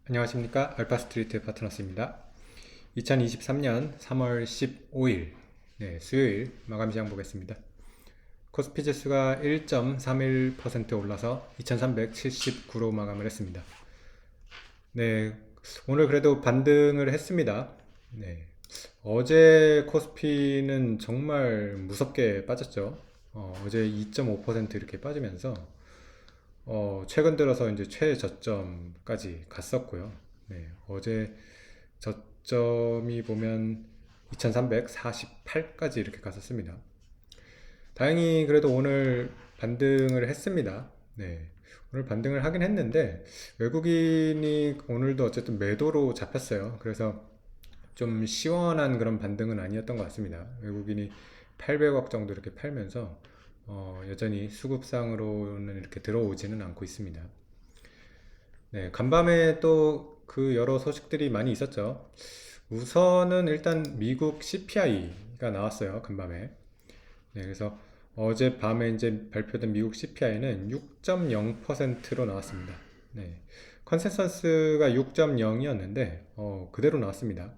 안녕하십니까. 알파스트리트 파트너스입니다. 2023년 3월 15일 수요일 마감 시장 보겠습니다. 코스피 지수가 1.31% 올라서 2379로 마감을 했습니다. 네, 오늘 그래도 반등을 했습니다. 네, 어제 코스피는 정말 무섭게 빠졌죠. 어제 2.5% 이렇게 빠지면서 최근 들어서 이제 최저점까지 갔었고요. 네, 어제 저점이 보면 2348까지 이렇게 갔었습니다. 다행히 그래도 오늘 반등을 했습니다. 네, 오늘 반등을 하긴 했는데 외국인이 오늘도 어쨌든 매도로 잡혔어요. 그래서 좀 시원한 그런 반등은 아니었던 것 같습니다. 외국인이 800억 정도 이렇게 팔면서 여전히 수급상으로는 이렇게 들어오지는 않고 있습니다. 네, 간밤에 또 그 여러 소식들이 많이 있었죠. 우선은 일단 미국 CPI가 나왔어요, 간밤에. 네, 그래서 어젯밤에 이제 발표된 미국 CPI는 6.0%로 나왔습니다. 네, 컨센서스가 6.0이었는데 그대로 나왔습니다.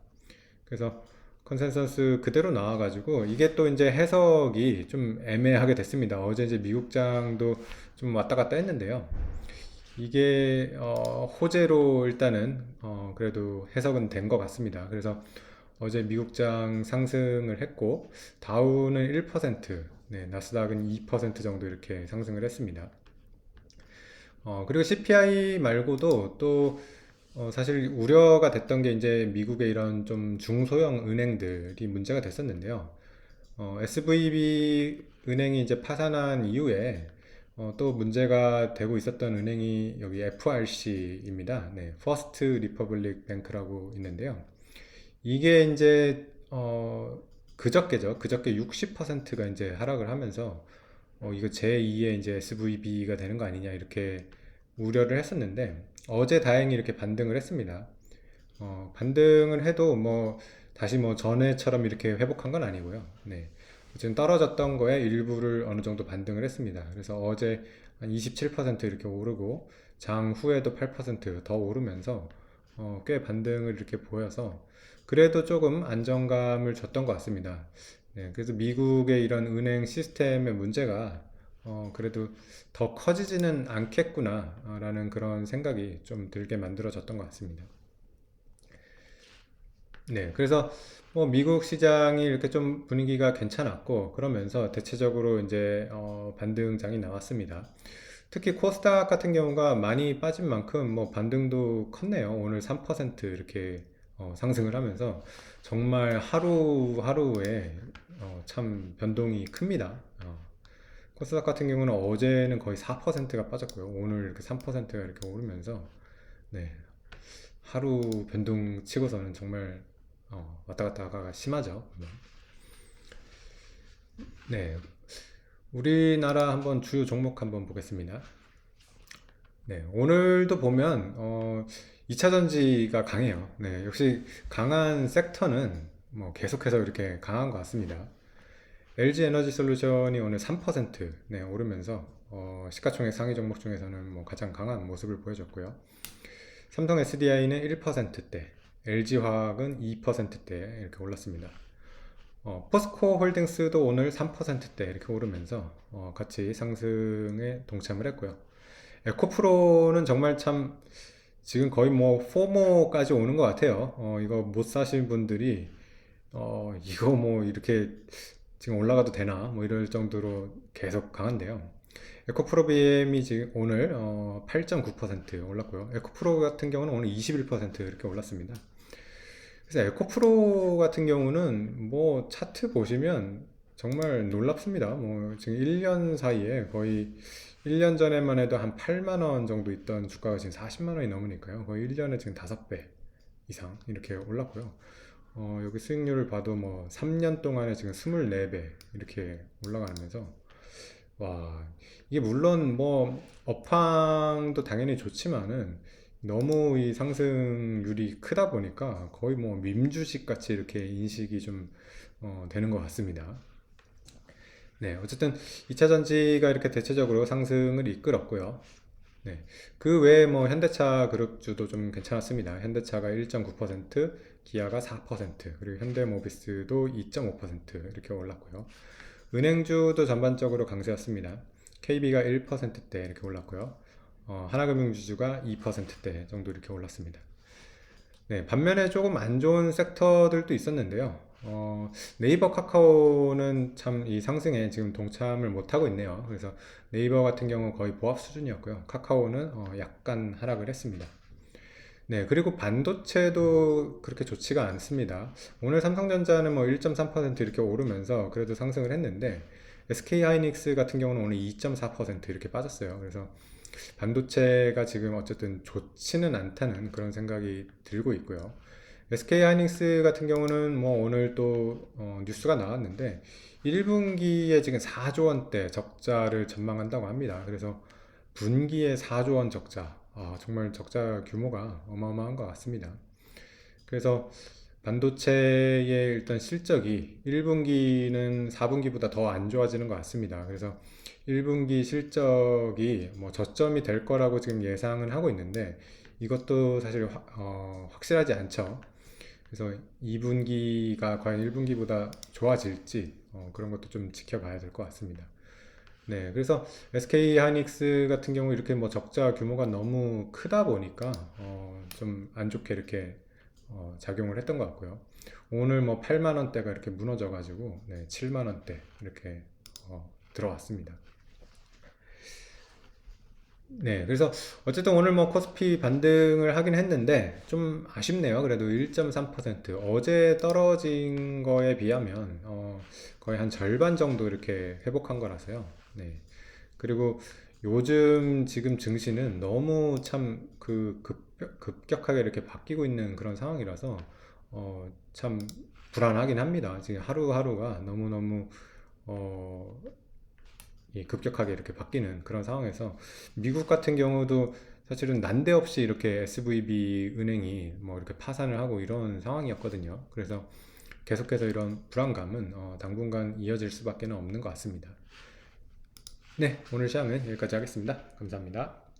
그래서 컨센서스 그대로 나와가지고 이게 또 이제 해석이 좀 애매하게 됐습니다. 어제 이제 미국장도 좀 왔다 갔다 했는데요. 이게 호재로 일단은 그래도 해석은 된 것 같습니다. 그래서 어제 미국장 상승을 했고 다우는 1%, 네, 나스닥은 2% 정도 이렇게 상승을 했습니다. 그리고 CPI 말고도 또 사실 우려가 됐던 게 이제 미국의 이런 좀 중소형 은행들이 문제가 됐었는데요. SVB 은행이 이제 파산한 이후에 또 문제가 되고 있었던 은행이 여기 FRC입니다. 네, First Republic Bank라고 있는데요. 이게 이제 그저께죠. 그저께 60%가 이제 하락을 하면서 이거 제2의 이제 SVB가 되는 거 아니냐 이렇게 우려를 했었는데 어제 다행히 이렇게 반등을 했습니다. 반등을 해도 뭐 다시 뭐 전에처럼 이렇게 회복한 건 아니고요. 네. 지금 떨어졌던 거에 일부를 어느 정도 반등을 했습니다. 그래서 어제 한 27% 이렇게 오르고 장 후에도 8%더 오르면서 꽤 반등을 이렇게 보여서 그래도 조금 안정감을 줬던 것 같습니다. 네, 그래서 미국의 이런 은행 시스템의 문제가 그래도 더 커지지는 않겠구나 라는 그런 생각이 좀 들게 만들어졌던 것 같습니다. 네, 그래서 뭐 미국 시장이 이렇게 좀 분위기가 괜찮았고 그러면서 대체적으로 이제 반등장이 나왔습니다. 특히 코스닥 같은 경우가 많이 빠진 만큼 뭐 반등도 컸네요. 오늘 3% 이렇게 상승을 하면서 정말 하루하루에 참 변동이 큽니다. 코스닥 같은 경우는 어제는 거의 4%가 빠졌고요. 오늘 이렇게 3%가 이렇게 오르면서 네, 하루 변동 치고서는 정말 왔다 갔다가 심하죠. 네, 우리나라 한번 주요 종목 한번 보겠습니다. 네, 오늘도 보면 2차 전지가 강해요. 네, 역시 강한 섹터는 뭐 계속해서 이렇게 강한 것 같습니다. LG 에너지 솔루션이 오늘 3% 네, 오르면서 시가총액 상위 종목 중에서는 뭐 가장 강한 모습을 보여줬고요. 삼성 SDI는 1%대, LG화학은 2%대 이렇게 올랐습니다. 포스코 홀딩스도 오늘 3%대 이렇게 오르면서 같이 상승에 동참을 했고요. 에코프로는 정말 참 지금 거의 뭐 포모까지 오는 것 같아요. 이거 못 사신 분들이 이거 뭐 이렇게 지금 올라가도 되나 뭐 이럴 정도로 계속 강한데요. 에코프로 BM이 지금 오늘 8.9% 올랐고요. 에코프로 같은 경우는 오늘 21% 이렇게 올랐습니다. 그래서 에코프로 같은 경우는 뭐 차트 보시면 정말 놀랍습니다. 뭐 지금 1년 사이에 거의 1년 전에만 해도 한 8만 원 정도 있던 주가가 지금 40만 원이 넘으니까요. 거의 1년에 지금 5배 이상 이렇게 올랐고요. 여기 수익률을 봐도 뭐 3년 동안에 지금 24배 이렇게 올라가면서 와, 이게 물론 뭐 업황도 당연히 좋지만은 너무 이 상승률이 크다 보니까 거의 뭐 밈주식 같이 이렇게 인식이 좀 되는 것 같습니다. 네, 어쨌든 2차 전지가 이렇게 대체적으로 상승을 이끌었고요. 네. 그 외에 뭐 현대차 그룹주도 좀 괜찮았습니다. 현대차가 1.9%, 기아가 4%, 그리고 현대모비스도 2.5% 이렇게 올랐고요. 은행주도 전반적으로 강세였습니다. KB가 1%대 이렇게 올랐고요. 하나금융지주가 2%대 정도 이렇게 올랐습니다. 네, 반면에 조금 안 좋은 섹터들도 있었는데요. 네이버 카카오는 참 이 상승에 지금 동참을 못하고 있네요. 그래서 네이버 같은 경우 거의 보합 수준이었고요. 카카오는 약간 하락을 했습니다. 네, 그리고 반도체도 그렇게 좋지가 않습니다. 오늘 삼성전자는 뭐 1.3% 이렇게 오르면서 그래도 상승을 했는데 SK하이닉스 같은 경우는 오늘 2.4% 이렇게 빠졌어요. 그래서 반도체가 지금 어쨌든 좋지는 않다는 그런 생각이 들고 있고요. SK하이닉스 같은 경우는 뭐 오늘 또 뉴스가 나왔는데 1분기에 지금 4조 원대 적자를 전망한다고 합니다. 그래서 분기에 4조 원 적자, 정말 적자 규모가 어마어마한 것 같습니다. 그래서 반도체의 일단 실적이 1분기는 4분기보다 더 안 좋아지는 것 같습니다. 그래서 1분기 실적이 뭐 저점이 될 거라고 지금 예상은 하고 있는데 이것도 사실 확실하지 않죠. 그래서 2분기가 과연 1분기보다 좋아질지 그런 것도 좀 지켜봐야 될 것 같습니다. 네, 그래서 SK 하이닉스 같은 경우 이렇게 뭐 적자 규모가 너무 크다 보니까 좀 안 좋게 이렇게 작용을 했던 것 같고요. 오늘 뭐 8만 원대가 이렇게 무너져 가지고 네, 7만 원대 이렇게 들어왔습니다. 네, 그래서 어쨌든 오늘 뭐 코스피 반등을 하긴 했는데 좀 아쉽네요. 그래도 1.3% 어제 떨어진 거에 비하면 거의 한 절반 정도 이렇게 회복한 거라서요. 네. 그리고 요즘 지금 증시는 너무 참 그 급격하게 이렇게 바뀌고 있는 그런 상황이라서 참 불안하긴 합니다. 지금 하루하루가 너무너무 어, 급격하게 이렇게 바뀌는 그런 상황에서 미국 같은 경우도 사실은 난데없이 이렇게 SVB 은행이 뭐 이렇게 파산을 하고 이런 상황이었거든요. 그래서 계속해서 이런 불안감은 당분간 이어질 수밖에 없는 것 같습니다. 네, 오늘 시황은 여기까지 하겠습니다. 감사합니다.